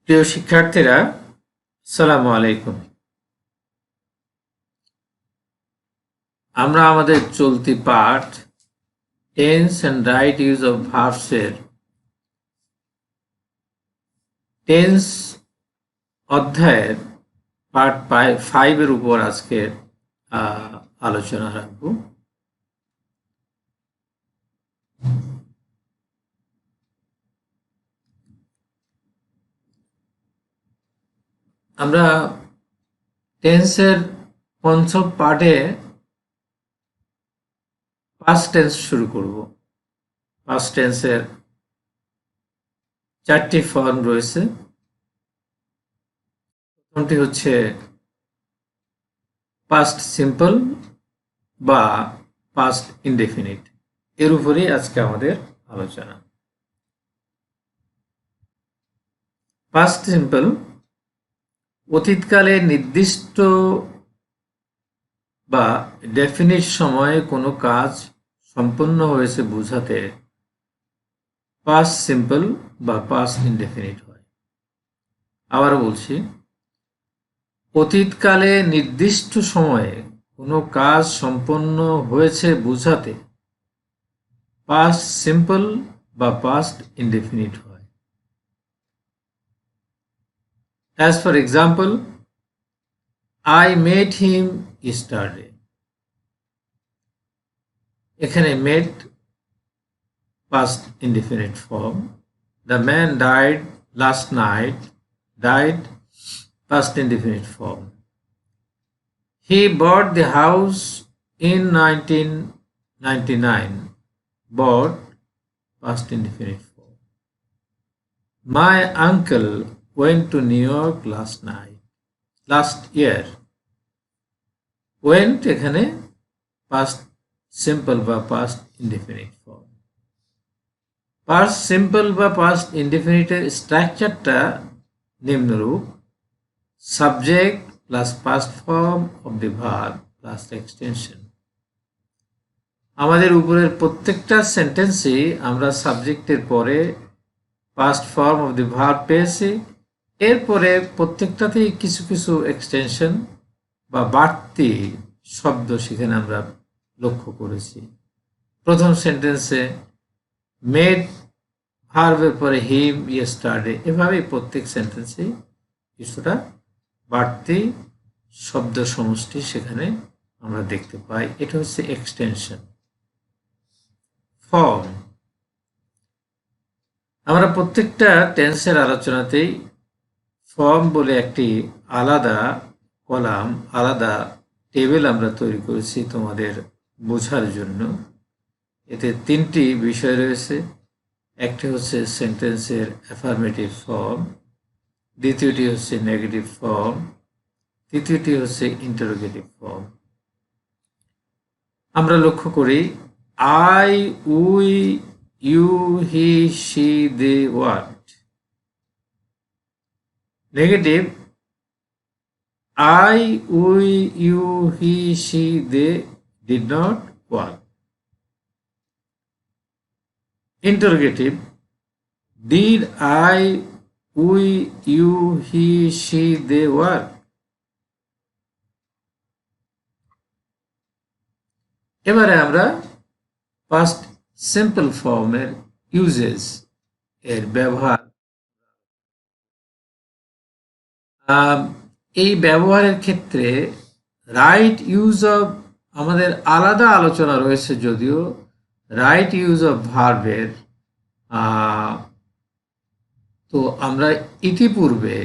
প্রিয় শিক্ষার্থীরা, আসসালামু আলাইকুম। আমরা আমাদের চলতি পাঠ tense and right use of verbs এর টেন্স অধ্যায়ের পার্ট 5 এর উপর আজকে আলোচনা রাখব। আমরা টেন্সের পঞ্চম পার্টে পাস্ট টেন্স শুরু করব। পাস্ট টেন্সের 4টি ফর্ম রয়েছে। প্রথমটি হচ্ছে পাস্ট সিম্পল বা পাস্ট ইনডেফিনিট। এর উপরেই আজকে আমাদের আলোচনা। পাস্ট সিম্পল অতীতকালে নির্দিষ্ট বা ডেফিনিট সময়ে কোনো কাজ সম্পন্ন হয়েছে বোঝাতে পাস্ট সিম্পল বা পাস্ট ইনডেফিনিট হয়। আবার বলছি, অতীতকালে নির্দিষ্ট সময়ে কোনো কাজ সম্পন্ন হয়েছে বোঝাতে পাস্ট সিম্পল বা পাস্ট ইনডেফিনিট হয়। As for example, I met him yesterday. এখানে met past indefinite form. The man died last night. Died past indefinite form. He bought the house in 1999. Bought past indefinite form. My uncle went to New York last year. Went এখানে past simple বা past indefinite form. Past simple বা past indefinite এর স্ট্রাকচারটা নিম্নরূপ: subject plus past form of the verb plus extension. আমাদের উপরের প্রত্যেকটা সেন্টেন্সই আমরা সাবজেক্টের পরে past form of the verb পেয়েছি। এরপরে প্রত্যেকটাতেই কিছু কিছু এক্সটেনশন বা বাড়তি শব্দ সেখানে আমরা লক্ষ্য করেছি। প্রথম সেন্টেন্সে মেড ভার্বের পরে হিম ইয়েস্টারডে, এভাবেই প্রত্যেক সেন্টেন্সে কিছুটা বাড়তি শব্দ সমষ্টি সেখানে আমরা দেখতে পাই। এটা হচ্ছে এক্সটেনশন। ফর্ম, আমরা প্রত্যেকটা টেন্সের আলোচনাতেই ফর্ম বলে একটি আলাদা কলাম, আলাদা টেবিল আমরা তৈরি করেছি তোমাদের বোঝার জন্য। এতে 3টি বিষয় রয়েছে। একটি হচ্ছে সেন্টেন্সের অ্যাফার্মেটিভ ফর্ম, দ্বিতীয়টি হচ্ছে নেগেটিভ ফর্ম, তৃতীয়টি হচ্ছে ইন্টারোগেটিভ ফর্ম। আমরা লক্ষ্য করি I, we, you, he, she, they worked. Negative I, we, you, he, she, they did not work. Interrogative: did I, we, you, he, she, they work? এবারে আমরা past simple ফর্মের uses এর ব্যবহার, এই ব্যবহারের ক্ষেত্রে রাইট ইউজ অফ আমাদের আলাদা আলোচনা রয়েছে, যদিও রাইট ইউজ অফ ভার্বের তো আমরা ইতিপূর্বে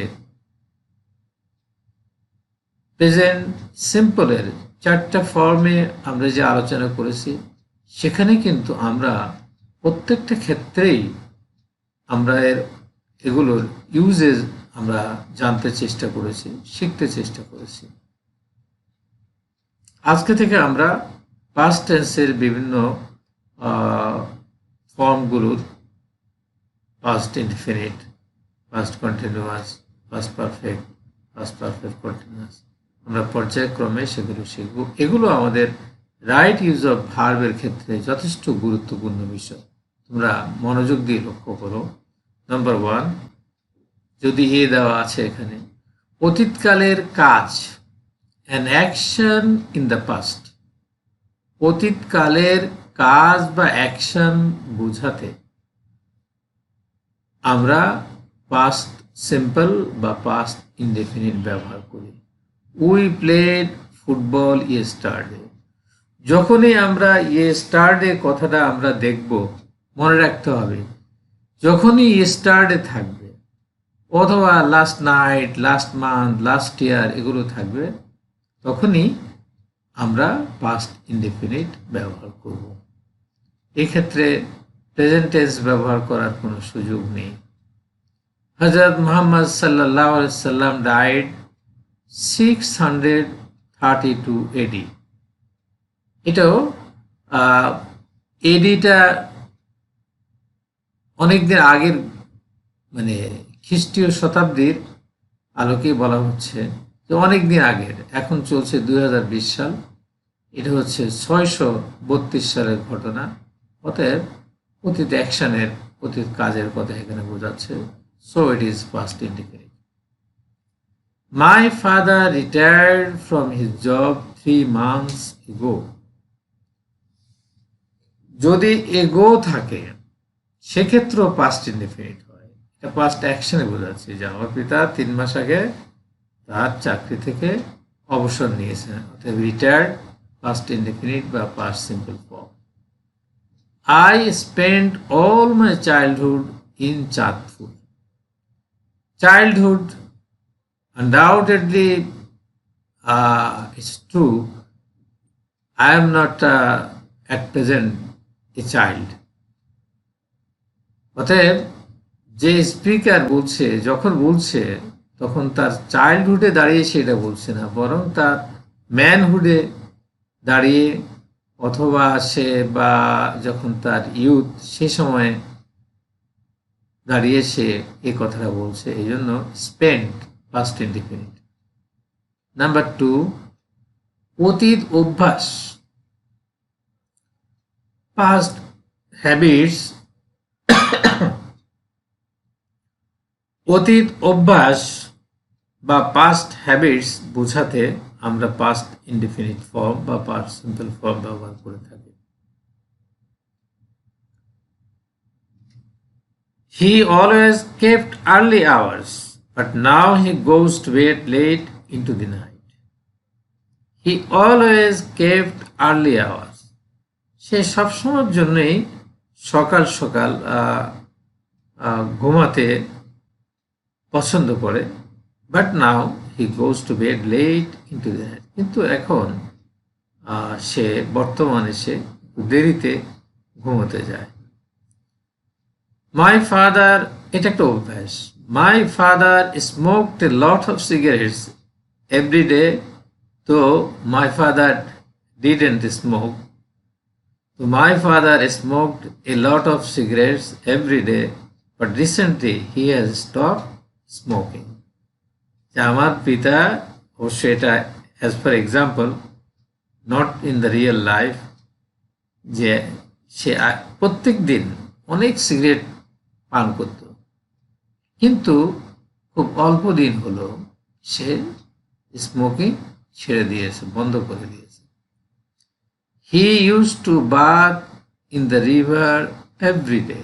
প্রেজেন্ট সিম্পলের 4টা ফর্মে আমরা যে আলোচনা করেছি, সেখানে কিন্তু আমরা প্রত্যেকটা ক্ষেত্রেই আমরা এগুলোর ইউজেস আমরা জানতে চেষ্টা করেছি, শিখতে চেষ্টা করেছি। আজকে থেকে আমরা পাস্ট টেন্সের বিভিন্ন ফর্মগুলোর past indefinite, past continuous, past perfect, past perfect continuous আমরা পর্যায়ক্রমে সেগুলো শিখব। এগুলো আমাদের রাইট ইউজ অফ ভার্বের ক্ষেত্রে যথেষ্ট গুরুত্বপূর্ণ বিষয়। তোমরা মনোযোগ দিয়ে লক্ষ্য করো। নাম্বার 1, যদি এ দেওয়া আছে এখানে, অতীতকালের কাজ, an action in the past, অতীতকালের কাজ বা অ্যাকশন বোঝাতে আমরা পাস্ট সিম্পল বা পাস্ট ইনডেফিনিট ব্যবহার করি। We played football yesterday. যখনই আমরা ইয়েস্টারডে কথাটা আমরা দেখব, মনে রাখতে হবে যখনই ইয়েস্টারডে থাকবে অথবা last night, last month, last year এগুলো থাকবে, তখনই আমরা পাস্ট ইনডেফিনিট ব্যবহার করব। এক্ষেত্রে প্রেজেন্ট টেন্স ব্যবহার করার কোনো সুযোগ নেই। হযরত মুহাম্মদ সাল্লাল্লাহু আলাইহি ওয়াসাল্লাম ডাইড 632 এডি। এটাও এডিটা অনেকদিন আগের, মানে খ্রিস্টীয় শতাব্দীর আলোকে বলা হচ্ছে যে অনেকদিন আগের, এখন চলছে 2020 সাল, এটা হচ্ছে 632 সালের ঘটনা। অতএব অতীত অ্যাকশনের, অতীত কাজের কথা এখানে বোঝাচ্ছে। So it is past indefinite. My father retired from his job 3 months ago। যদি এগো থাকে সেক্ষেত্রেও পাস্ট ইনডিফিনিট হয়। এটা পাস্ট অ্যাকশনে বোঝাচ্ছে যে আমার পিতা 3 মাস আগে তার চাকরি থেকে অবসর নিয়েছেন। অর্থাৎ রিটায়ার্ড পাস্ট ইনডিফিনিট বা past simple form. I spent all my childhood in Chandpur. Childhood, undoubtedly, it's true. I am not at present a child. অতএব যে স্পিকার বলছে, যখন বলছে তখন তার চাইল্ডহুডে দাঁড়িয়ে সেটা বলছে না, বরং তার ম্যানহুডে দাঁড়িয়ে, অথবা সে বা যখন তার ইউথ সে সময়ে দাঁড়িয়ে সে এই কথাটা বলছে। এই জন্য স্পেন্ট পাস্ট ইনডিফিনিট। নাম্বার 2, অতীত অভ্যাস, পাস্ট হ্যাবিটস। অতীত অভ্যাস বা পাস্ট হ্যাবিটস বোঝাতে আমরা পাস্ট ইনডিফিনিট ফর্ম বা পাস্ট সিম্পল ফর্ম ব্যবহার করে থাকি। He always kept early hours, but now he goes to bed late into the night. He always kept early hours. সে সবসময়ের জন্যই সকাল সকাল ঘুমাতে পছন্দ করে, but now he goes to bed late into the night. কিন্তু এখন সে বর্তমানে সে দেরিতে ঘুমোতে যায়। মাই ফাদার, এটা একটা অভ্যাস। My father smoked A lot of cigarettes every day, তো মাই ফাদার ডিডন্ট স্মোক। তো my father smoked A lot of cigarettes every day, but recently he has stop smoking. আমার পিতা, অবশ্যই এটা as per example, not in the real life, যে সে প্রত্যেক দিন অনেক সিগারেট পান করত, কিন্তু খুব অল্প দিন হলো সে স্মোকিং ছেড়ে দিয়েছে, বন্ধ করে দিয়েছে। He use to bath in the river every day.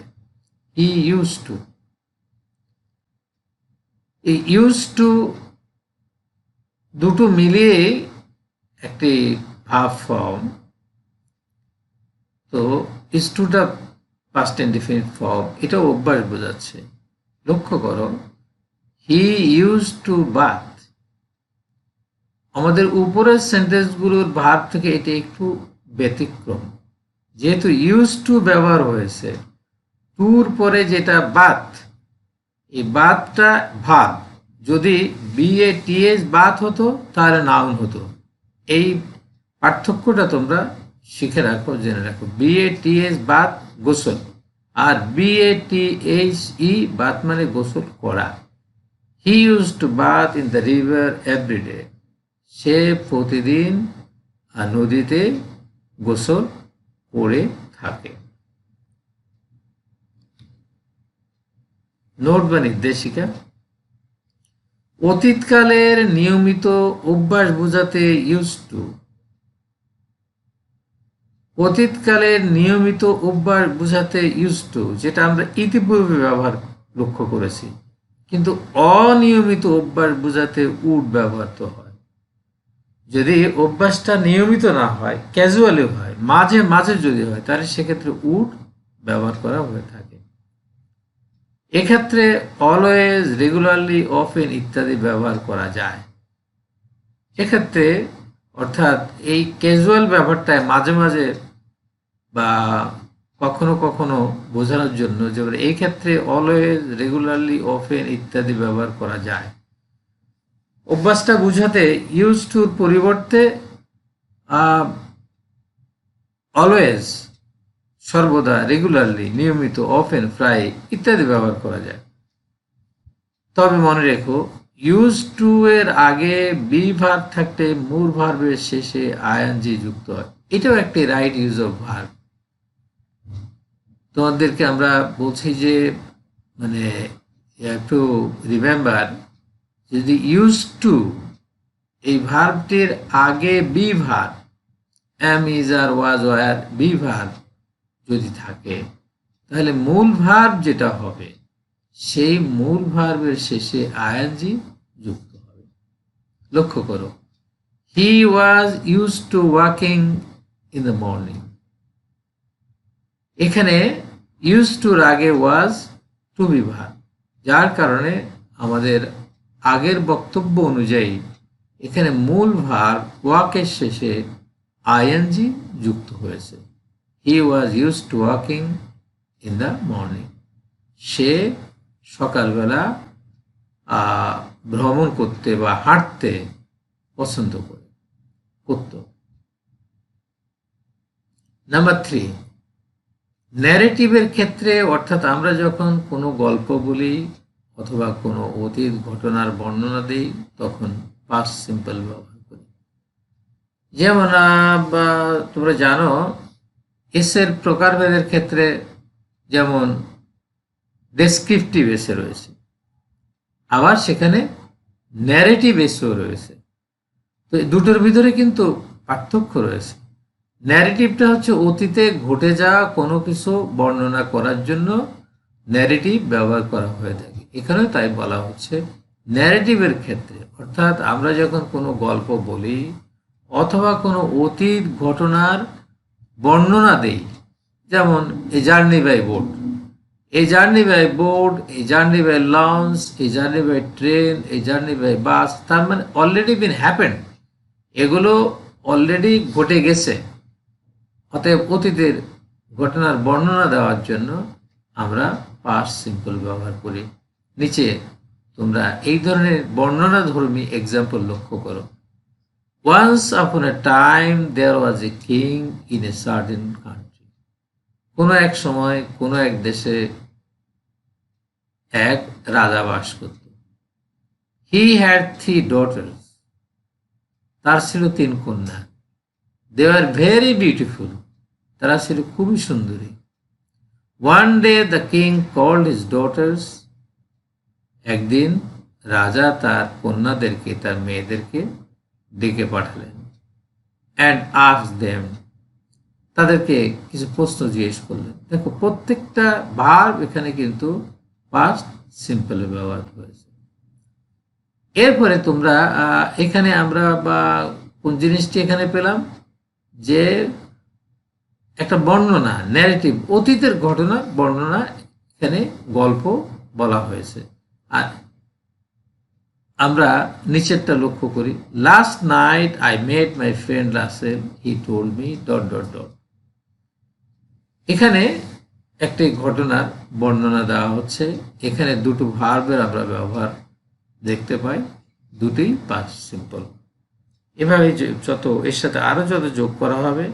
He use to, এই ইউজ টু দুটো মিলিয়ে একটি ভার্ব ফর্ম। তো ইজ টুটা পাস্ট ইনডিফিনিট ফর্ম, এটাও অভ্যাস বোঝাচ্ছে। লক্ষ্য করো, হি ইউজ টু বাথ। আমাদের উপরের সেন্টেন্সগুলোর ভার্ব থেকে এটা একটু ব্যতিক্রম, যেহেতু ইউজ টু ব্যবহার হয়েছে, টুর পরে যেটা বাথ, এই বাথটা ভার্ব। যদি BATH বাথ হতো তাহলে নাউন হতো। এই পার্থক্যটা তোমরা শিখে রাখো, জেনে রাখো। BATH বাথ গোসল, আর BATHE বাথ মানে গোসল করা। He use to bath in the river every day. সে প্রতিদিন নদীতে গোসল করে থাকে। নোট বা নির্দেশিকা, অতীতকালের নিয়মিত অভ্যাস বোঝাতে ইউজ টু। অতীতকালের নিয়মিত অভ্যাস বোঝাতে ইউজ টু, যেটা আমরা ইতিপূর্বে ব্যবহার লক্ষ্য করেছি, কিন্তু অনিয়মিত অভ্যাস বোঝাতে উড ব্যবহৃত হয়। যদি অভ্যাসটা নিয়মিত না হয়, ক্যাজুয়ালি হয়, মাঝে মাঝে যদি হয়, তাহলে সেক্ষেত্রে উড ব্যবহার করা হয়ে থাকে। এক্ষেত্রে অলওয়েজ, রেগুলারলি, অফেন ইত্যাদি ব্যবহার করা যায়। এক্ষেত্রে অর্থাৎ এই ক্যাজুয়াল ব্যাপারটায় মাঝে মাঝে বা কখনো কখনো বোঝানোর জন্য, যেমন এই ক্ষেত্রে অলওয়েজ, রেগুলারলি, অফেন ইত্যাদি ব্যবহার করা যায়। অভ্যাসটা বোঝাতে ইউজ টুর পরিবর্তে অলওয়েজ, সর্বদা, রেগুলারলি, নিয়মিত, অফেন, প্রায় ইত্যাদি ব্যবহার করা যায়। তবে মনে রেখো, ইউজ টু এর আগে বি ভার্ব থাকতে মূল ভার্বের শেষে আইএনজি যুক্ত হয়। এটাও একটি রাইট ইউজ অফ ভার্ব। তোমাদেরকে আমরা বলছি যে মানে একটু রিমেম্বার, যদি ইউজ টু এই ভার্বটির আগে be verb, am, is, are, was, were, be verb যদি থাকে, তাহলে মূল ভার্ব যেটা হবে সেই মূল ভার্বের শেষে আইএনজি যুক্ত হবে। লক্ষ্য করো, he was use to walking in the morning. এখানে ইউজ টুর আগে ওয়াজ টু বি ভার্ব, যার কারণে আমাদের আগের বক্তব্য অনুযায়ী এখানে মূল ভার্ব ওয়াকের শেষে আইএনজি যুক্ত হয়েছে। He was use to walking in the morning. সে সকালবেলা ভ্রমণ করতে বা হাঁটতে পছন্দ করত। নাম্বার 3, ন্যারেটিভের ক্ষেত্রে, অর্থাৎ আমরা যখন কোনো গল্প বলি অথবা কোনো অতীত ঘটনার বর্ণনা দিই, তখন পাস্ট সিম্পল ব্যবহার করি। যেমন তোমরা জানো এসের প্রকারভেদের ক্ষেত্রে যেমন ডেসক্রিপটিভ এসে রয়েছে, আবার সেখানে ন্যারেটিভ এসেও রয়েছে। তো দুটোর ভিতরে কিন্তু পার্থক্য রয়েছে। ন্যারেটিভটা হচ্ছে অতীতে ঘটে যাওয়া কোনো কিছু বর্ণনা করার জন্য ন্যারেটিভ ব্যবহার করা হয়ে থাকে। এখানেও তাই বলা হচ্ছে ন্যারেটিভের ক্ষেত্রে, অর্থাৎ আমরা যখন কোনো গল্প বলি অথবা কোনো অতীত ঘটনার বর্ণনা দেই, যেমন a journey by boat, a journey by boat, a journey by launch, a journey by train, a journey by bus, তার মানে অলরেডি বিন হ্যাপেন্ড, এগুলো অলরেডি ঘটে গেছে। অতএব অতীতের ঘটনার বর্ণনা দেওয়ার জন্য আমরা পাস্ট সিম্পল ব্যবহার করি। নিচে তোমরা এই ধরনের বর্ণনাধর্মী এক্সাম্পল লক্ষ্য করো। Once upon a time there was a king in a certain country. কোনো এক সময় কোনো এক দেশে এক রাজা বাস করত। He had 3 daughters. তার ছিল 3 কন্যা। They are very beautiful. তারা ছিল খুবই সুন্দরী। One day the king called his daughters. একদিন রাজা তার কন্যাদেরকে, তার মেয়েদেরকে ডেকে পাঠালেন। অ্যান্ড আস্কড দেম, তাদেরকে কিছু প্রশ্ন জিজ্ঞেস করলেন। দেখো প্রত্যেকটা ভার্ব এখানে কিন্তু পাস্ট সিম্পলে ব্যবহার হয়েছে। এরপরে তোমরা এখানে আমরা কোন জিনিসটি এখানে পেলাম, যে একটা বর্ণনা, ন্যারেটিভ, অতীতের ঘটনা বর্ণনা, এখানে গল্প বলা হয়েছে। আর আমরা নিচেরটা লক্ষ্য করি, last night I met my friend Russell, he told me dot dot dot. এখানে একটি ঘটনার বর্ণনা দেওয়া হচ্ছে। এখানে দুটো ভার্বের আমরা ব্যবহার দেখতে পাই, দুটোই পাস্ট সিম্পল। এভাবে যত এর সাথে আরো যত যোগ করা হবে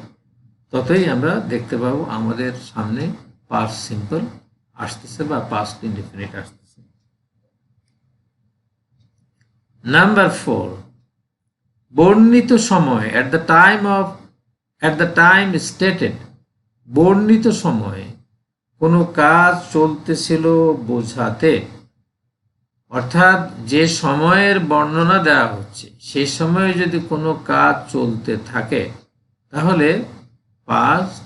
ততই আমরা দেখতে পাবো আমাদের সামনে পাস্ট সিম্পল আসতেছে বা পাস্ট ইনডেফিনিট আসতেছে। নাম্বার 4, বর্ণিত সময়, at the time stated, বর্ণিত সময়ে কোনো কাজ চলতেছিল বোঝাতে, অর্থাৎ যে সময়ের বর্ণনা দেওয়া হচ্ছে সেই সময়ে যদি কোনো কাজ চলতে থাকে তাহলে পাস্ট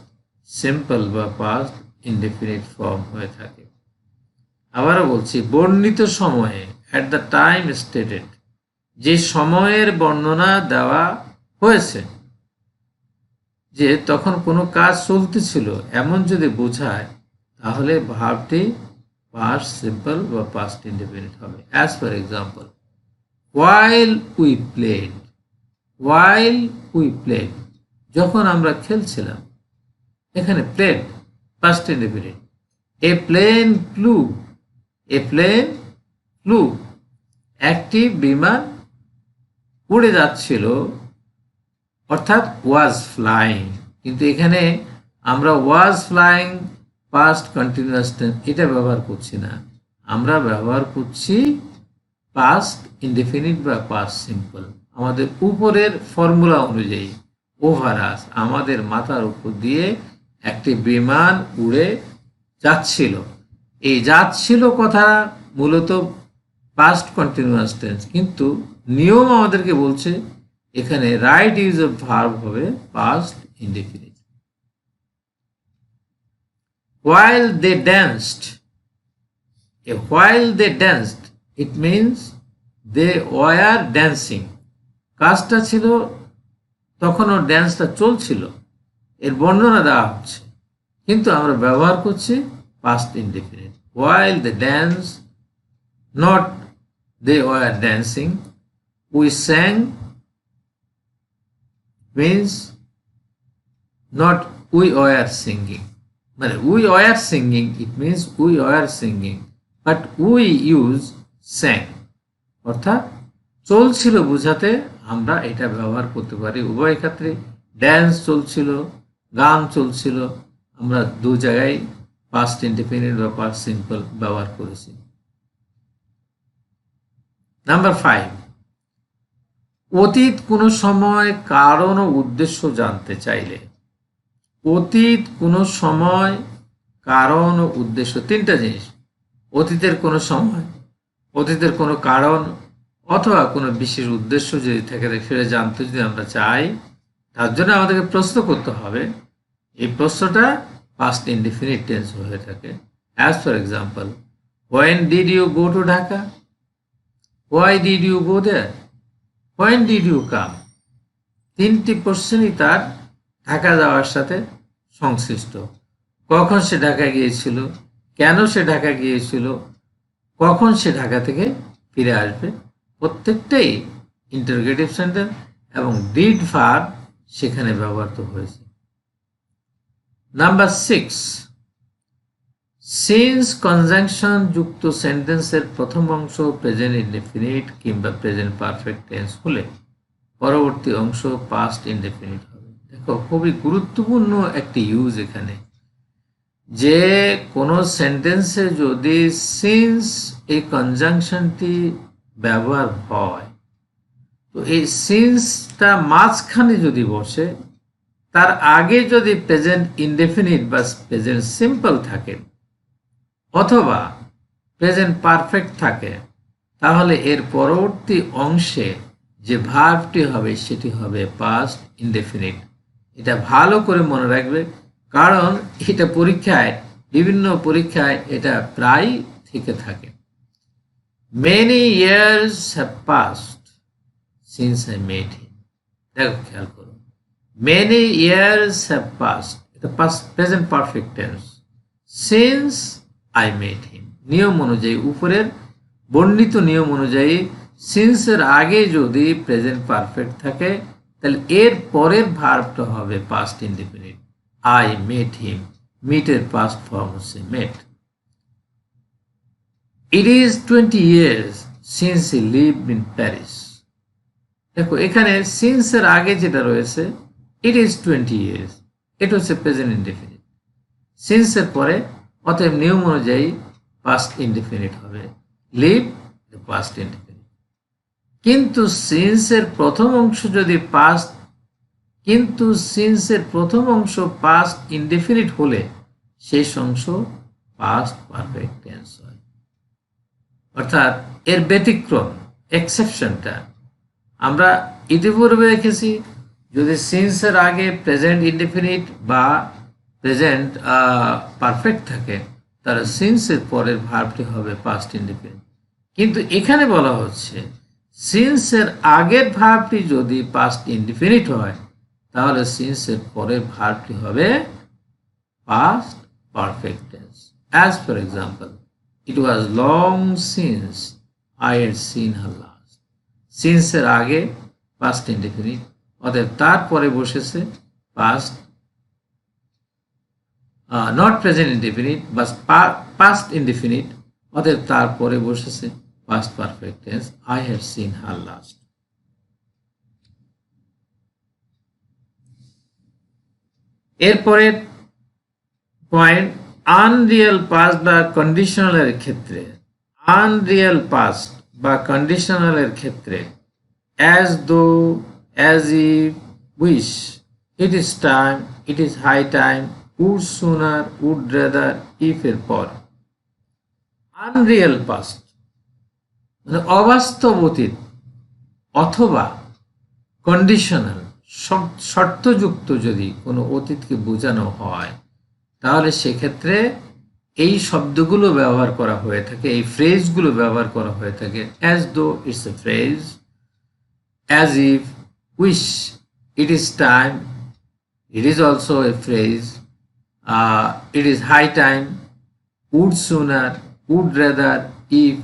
সিম্পল বা পাস্ট ইনডেফিনিট ফর্ম হয়ে থাকে। আবারও বলছি, বর্ণিত সময়ে অ্যাট দ্য টাইম স্টেটেড, যে সময়ের বর্ণনা দেওয়া হয়েছে, যে তখন কোনো কাজ চলতেছিল এমন যদি বোঝায় তাহলে ভার্বটি পাস্ট সিম্পল বা পাস্ট ইনডেফিনিট হবে। As for example, while we played, while we played, যখন আমরা খেলছিলাম, এখানে প্লেড পাস্ট ইনডেফিনিট। এ প্লেন ফ্লু, এ প্লেন ফ্লু, একটি বিমান উড়ে যাচ্ছিল, অর্থাৎ ওয়াজ ফ্লাইং। কিন্তু এখানে আমরা was flying past continuous tense এটা ব্যবহার করছি না, আমরা ব্যবহার করছি পাস্ট ইনডেফিনিট বা পাস্ট সিম্পল। আমাদের উপরের ফর্মুলা অনুযায়ী ওভারাস, আমাদের মাথার উপর দিয়ে একটি বিমান উড়ে যাচ্ছিল। এই যাচ্ছিল কথা মূলত পাস্ট কন্টিনিউয়াস টেন্স, কিন্তু নিয়ম আমাদেরকে বলছে এখানে রাইট ইউজ অফ ভার্ব হবে past indefinite. while they danced, while they danced, it means they were dancing. কাজটা ছিল তখনও ড্যান্সটা চলছিল, এর বর্ণনা দেওয়া হচ্ছে, কিন্তু আমরা ব্যবহার করছি past indefinite. while they dance, not they were dancing. we sang means not we were singing. মানে we were singing, it means we were singing, but we use sang, অর্থাৎ চলছিল বোঝাতে আমরা এটা ব্যবহার করতে পারি উভয় ক্ষেত্রে। ড্যান্স চলছিল, গান চলছিল, আমরা দু জায়গায় পাস্ট ইনডেফিনিট বা পাস্ট সিম্পল ব্যবহার করেছি। নাম্বার 5, অতীত কোনো সময় কারণ ও উদ্দেশ্য জানতে চাইলে, অতীত কোনো সময় কারণ ও উদ্দেশ্য, তিনটা জিনিস, অতীতের কোনো সময়, অতীতের কোনো কারণ অথবা কোনো বিশেষ উদ্দেশ্য যদি থাকে সেটা জানতে যদি আমরা চাই, তার জন্য আমাদেরকে প্রশ্ন করতে হবে। এই প্রশ্নটা পাস্ট ইনডেফিনিট টেন্স হয়ে থাকে। As for example, when did you go to Dhaka? Why did you go there? When did you come? তিনটি প্রশ্নই তার ঢাকা যাওয়ার সাথে সংশ্লিষ্ট। কখন সে ঢাকা গিয়েছিল, কেন সে ঢাকা গিয়েছিল, কখন সে ঢাকা থেকে ফিরে আসবে, প্রত্যেকটাই ইন্টারোগেটিভ সেন্টেন্স এবং ডিড ভার্ব সেখানে ব্যবহৃত হয়েছে। নাম্বার 6, সিন্স কনজাংশন যুক্ত সেন্টেন্সের প্রথম অংশ প্রেজেন্ট ইনডেফিনিট কিংবা প্রেজেন্ট পারফেক্ট টেন্স হলে পরবর্তী অংশ পাস্ট ইনডেফিনিট হবে। দেখো, খুবই গুরুত্বপূর্ণ একটি ইউজ এখানে, যে কোনো সেন্টেন্সে যদি সিন্স এই কনজাংশনটি ব্যবহার হয়, তো এই সিন্সটা মাঝখানে যদি বসে, তার আগে যদি প্রেজেন্ট ইনডেফিনিট বা প্রেজেন্ট সিম্পল থাকে অথবা প্রেজেন্ট পারফেক্ট থাকে, তাহলে এর পরবর্তী অংশে যে ভার্বটি হবে সেটি হবে পাস্ট ইনডেফিনিট। এটা ভালো করে মনে রাখবে, কারণ এটা পরীক্ষায়, বিভিন্ন পরীক্ষায় এটা প্রায় থেকে থাকে। Many years have passed since I met him. দেখো, খেয়াল করো, many years have passed, এটা past present perfect tense, since I met him। নিয়ম অনুযায়ী, উপরের বর্ণিত নিয়ম অনুযায়ী since এর আগে যদি প্রেজেন্ট পারফেক্ট থাকে তাহলে এর পরের ভার্বটা হবে past indefinite. I met him, meet এর পাস্ট ফর্ম হচ্ছে met। It is 20 years since he lived in Paris। দেখো, এখানে since এর আগে যেটা রয়েছে it is 20 years, এটা হচ্ছে প্রেজেন্ট ইনডেফিনিট। since এর পরে অতএব নিয়ম অনুযায়ী পাস্ট ইনডেফিনিট হবে, live পাস্ট ইনডেফিনিট। কিন্তু since এর প্রথম অংশ যদি পাস্ট, কিন্তু since এর প্রথম অংশ পাস্ট ইনডেফিনিট হলে শেষ অংশ পাস্ট পারফেক্ট টেন্স হয়। অর্থাৎ এর ব্যতিক্রম, এক্সেপশনটা আমরা ইতিপূর্বে দেখেছি। যদি সিন্সের আগে প্রেজেন্ট ইনডেফিনিট বা প্রেজেন্ট পারফেক্ট থাকে, তাহলে সিন্সের পরের ভার্বটি হবে পাস্ট ইনডেফিনিট। কিন্তু এখানে বলা হচ্ছে সিন্সের আগের ভার্বটি যদি পাস্ট ইনডেফিনিট হয়, তাহলে সিন্সের পরের ভার্বটি হবে past perfect tense. As for example, it was long since I had seen her last. Since এর আগে past indefinite, অতএব তারপরে বসেছে past not present indefinite but past indefinite, অতএব তারপরে বসেছে past perfect tense. I had seen her last. এরপরে point, Unreal past বা কন্ডিশনালের ক্ষেত্রে, আনরিয়েল পাস্ট বা কন্ডিশনালের ক্ষেত্রে as though, as if, wish, it is time, it is high time, would sooner, would rather, if এর পর আনরিয়েল পাস্ট মানে অবাস্তব অতীত অথবা কন্ডিশনাল শর্তযুক্ত যদি কোনো অতীতকে বোঝানো হয়, তাহলে সেক্ষেত্রে এই শব্দগুলো ব্যবহার করা হয়ে থাকে, এই ফ্রেজগুলো ব্যবহার করা হয়ে থাকে। As though it's a phrase, as if, wish, it is time, it is also a phrase, it is high time, would sooner, would rather, if,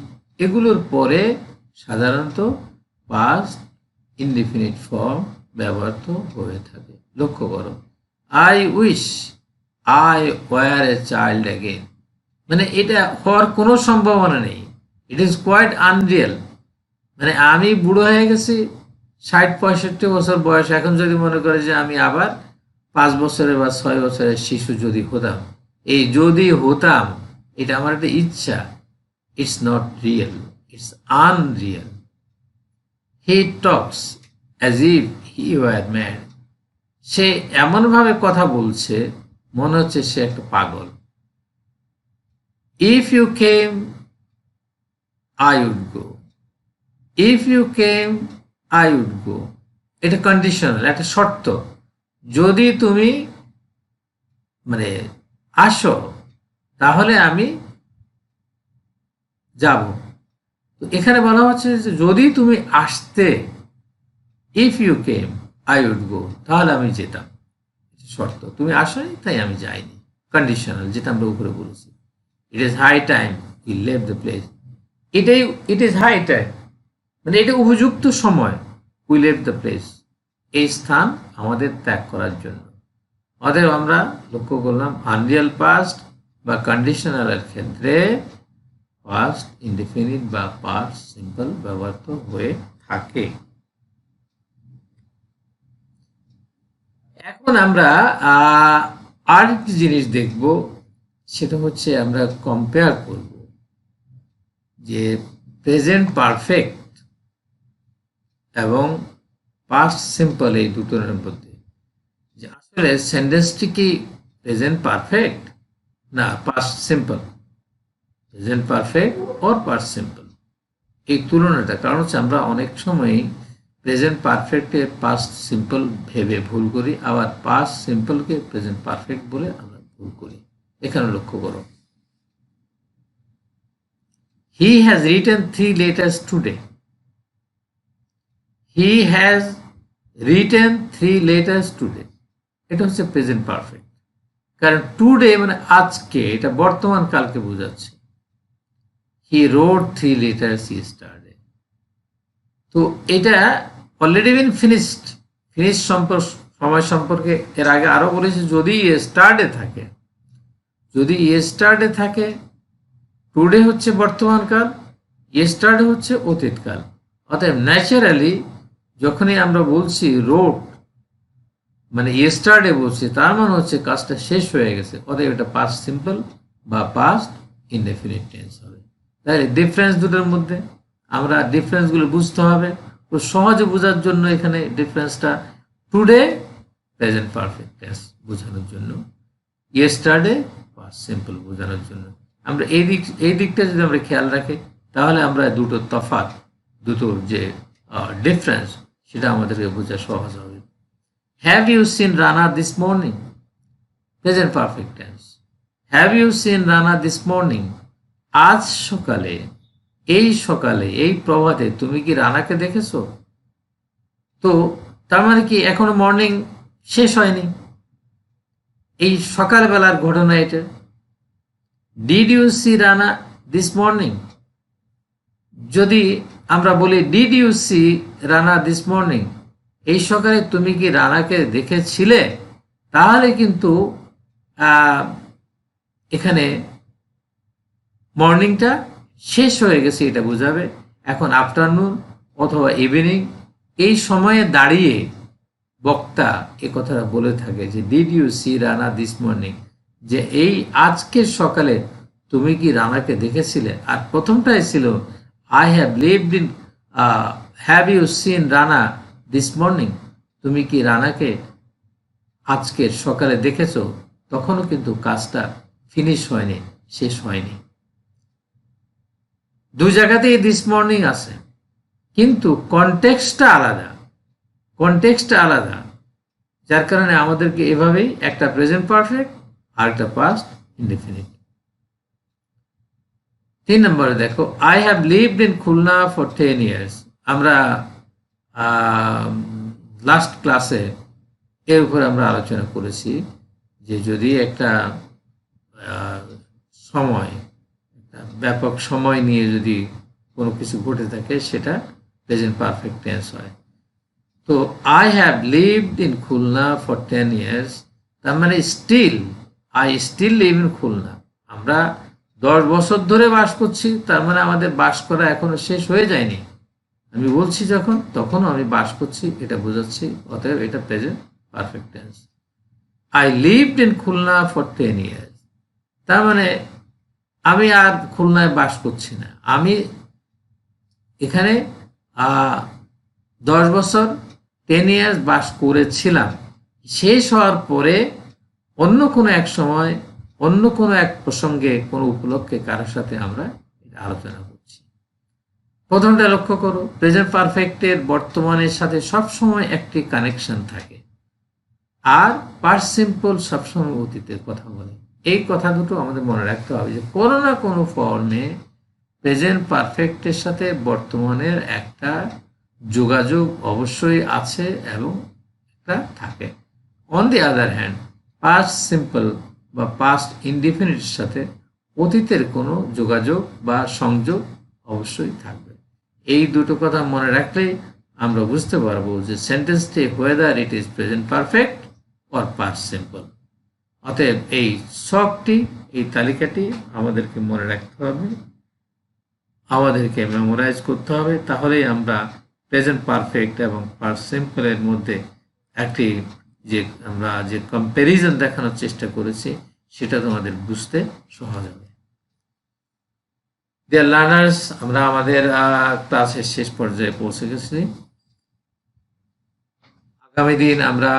এগুলোর পরে সাধারণত পাস্ট ইনডিফিনিট ফর্ম ব্যবহৃত হয়ে থাকে। লক্ষ্য করো, I wish I were a child again, মানে এটা হওয়ার কোনো সম্ভাবনা নেই, ইট ইজ কোয়াইট আনরিয়েল। মানে আমি বুড়ো হয়ে গেছি, 60-65 বছর বয়স, এখন যদি মনে করে যে আমি আবার 5 বছরের বা 6 বছরের শিশু যদি হতাম, এই যদি হতাম এটা আমার একটা ইচ্ছা, it's not real, it's unreal. He talks as if he were mad, সে এমনভাবে কথা বলছে মনে হচ্ছে সে একটা পাগল। If you came I would go, if you came I would go, এটা কন্ডিশনাল, একটা শর্ত। যদি তুমি মানে আসো তাহলে আমি যাব। তো এখানে বলা হচ্ছে যে যদি তুমি আসতে, if you came I would go, তাহলে আমি যেতাম। শর্ত, তুমি আসোনি তাই আমি যাইনি, কন্ডিশনাল, যেটা আমরা উপরে বলেছি। It is high time we leave the place, এটাই ইট ইজ হাই টাইম মানে এটা উপযুক্ত সময়, উই লেভ দ্য প্লেস, এই স্থান আমাদের ত্যাগ করার জন্য। অতএব আমরা লক্ষ্য করলাম আনরিয়েল পাস্ট বা কন্ডিশনালের ক্ষেত্রে পাস্ট ইনডিফিনিট বা পাস্ট সিম্পল ব্যবহৃত হয়ে থাকে। এখন আমরা আর একটি জিনিস দেখব, সেটা হচ্ছে আমরা কম্পেয়ার করব যে প্রেজেন্ট পারফেক্ট এবং পাস্ট সিম্পল এই দুটোর মধ্যে যে আসলে সেন্টেন্সটি কি প্রেজেন্ট পারফেক্ট না past simple, present perfect or past simple, এই তুলনাটা। কারণ হচ্ছে আমরা অনেক সময়ই প্রেজেন্ট পারফেক্টে পাস্ট সিম্পল ভেবে ভুল করি, আবার পাস্ট সিম্পলকে প্রেজেন্ট পারফেক্ট বলে আমরা ভুল করি। এখানে লক্ষ্য করো, he has written 3 letters today, he has written 3 letters today, এটা হচ্ছে প্রেজেন্ট পারফেক্ট। কারণ টুডে মানে আজকে, এটা বর্তমান কালকে বোঝাচ্ছে। হি রোড 3 letters yesterday, তো এটা অলরেডি বিন ফিনিশড, ফিনিশ সময় সম্পর্কে এর আগে আরো বলেছি। যদি ইয়েস্টারডে থাকে, যদি ইয়েস্টারডে থাকে, টুডে হচ্ছে বর্তমান কাল, ইয়েস্টারডে হচ্ছে অতীতকাল। অতএব ন্যাচারালি যখনই আমরা বলছি রোড মানে ইয়েস্টারডে বলছি, তার মানে হচ্ছে কাজটা শেষ হয়ে গেছে, অতএব এটা পাস্ট সিম্পল বা পাস্ট ইনডেফিনিট টেন্স হবে। তাহলে ডিফারেন্স দুটোর মধ্যে আমরা ডিফারেন্সগুলো বুঝতে হবে। তো সহজে বোঝার জন্য এখানে ডিফারেন্সটা টুডে প্রেজেন্ট পারফেক্ট টেন্স বোঝানোর জন্য, ইয়েস্টারডে পাস্ট সিম্পল বোঝানোর জন্য। আমরা এই দিকটা যদি আমরা খেয়াল রাখি তাহলে আমরা দুটোর তফাৎ, দুটোর যে ডিফারেন্স, সেটা আমাদেরকে বোঝা সহজ হবে। Have you seen Rana this morning? Present perfect tense. Have you seen Rana this morning? আজ সকালে, এই প্রভাতে তুমি কি রানাকে দেখেছো? তো তার মানে কি এখনো মর্নিং শেষ হয়নি, এই সকালবেলার ঘটনা এটা। Did you see Rana this morning? যদি আমরা বলি did you see Rana this morning, এই সকালে তুমি কি রানাকে দেখেছিলে, তাহলে কিন্তু এখানে মর্নিংটা শেষ হয়ে গেছে এটা বোঝাবে। এখন আফটারনুন অথবা ইভিনিং, এই সময়ে দাঁড়িয়ে বক্তা এ কথাটা বলে থাকে যে did you see Rana this morning, যে এই আজকের সকালে তুমি কি রানাকে দেখেছিলে। আর প্রথমটাই ছিল I have lived in, have you seen Rana this morning, তুমি কি রানাকে আজকের সকালে দেখেছো। তখনও কিন্তু কাজটা ফিনিশ হয়নি, শেষ হয়নি। দুই জায়গাতেই দিস মর্নিং আছে, কিন্তু কনটেক্সটটা আলাদা, যার কারণে আমাদেরকে এভাবেই একটা প্রেজেন্ট পারফেক্ট আর একটা পাস্ট ইনডেফিনিট। 3 নম্বরে দেখো, I have lived in Khulna for 10 years। আমরা লাস্ট ক্লাসে এর উপর আমরা আলোচনা করেছি যে যদি একটা সময়, ব্যাপক সময় নিয়ে যদি কোনো কিছু ঘটে থাকে, সেটা প্রেজেন্ট পারফেক্ট টেন্স হয়। তো I have lived in Khulna for 10 years, তার মানে I still live in Khulna. আমরা 10 বছর ধরে বাস করছি, তার মানে আমাদের বাস করা এখনো শেষ হয়ে যায়নি। আমি বলছি তখনও আমি বাস করছি, এটা বোঝাচ্ছি। অতএব এটা present perfect tense. I lived in Khulna for 10 years, তার মানে আমি আর খুলনায় বাস করছি না, আমি এখানে 10 বছর 10 years বাস করেছিলাম। শেষ হওয়ার পরে অন্য কোনো এক সময়, অন্য কোনো এক প্রসঙ্গে, কোনো উপলক্ষে কারোর সাথে আমরা আলোচনা করছি। প্রথমটা লক্ষ্য করো, প্রেজেন্ট পারফেক্টের বর্তমানের সাথে সবসময় একটি কানেকশন থাকে, আর পাস্ট সিম্পল সবসময় অতীতের কথা বলে। এই কথা দুটো আমাদের মনে রাখতে হবে যে কোনো না কোনো ফর্মে প্রেজেন্ট পারফেক্টের সাথে বর্তমানের একটা যোগাযোগ অবশ্যই আছে এবং একটা থাকে। On the other hand, past simple বা পাস্ট ইনডিফিনিটের সাথে অতীতের কোনো যোগাযোগ বা সংযোগ অবশ্যই থাকবে। এই দুটো কথা মনে রাখলেই আমরা বুঝতে পারবো যে সেন্টেন্সটি whether it is present perfect or past simple. অতএব এই ছকটি, এই তালিকাটি আমাদেরকে মনে রাখতে হবে, আমাদেরকে মেমোরাইজ করতে হবে। তাহলেই আমরা প্রেজেন্ট পারফেক্ট এবং পাস্ট সিম্পলের মধ্যে একটি আমরা যে কম্প্যারিজন দেখানোর চেষ্টা করেছি, সেটা তোমাদের বুঝতে সহজ হবে। ডিয়ার লার্নার্স, আমরা আমাদের ক্লাসের শেষ পর্যায়ে পৌঁছে গেছি। আগামী দিন আমরা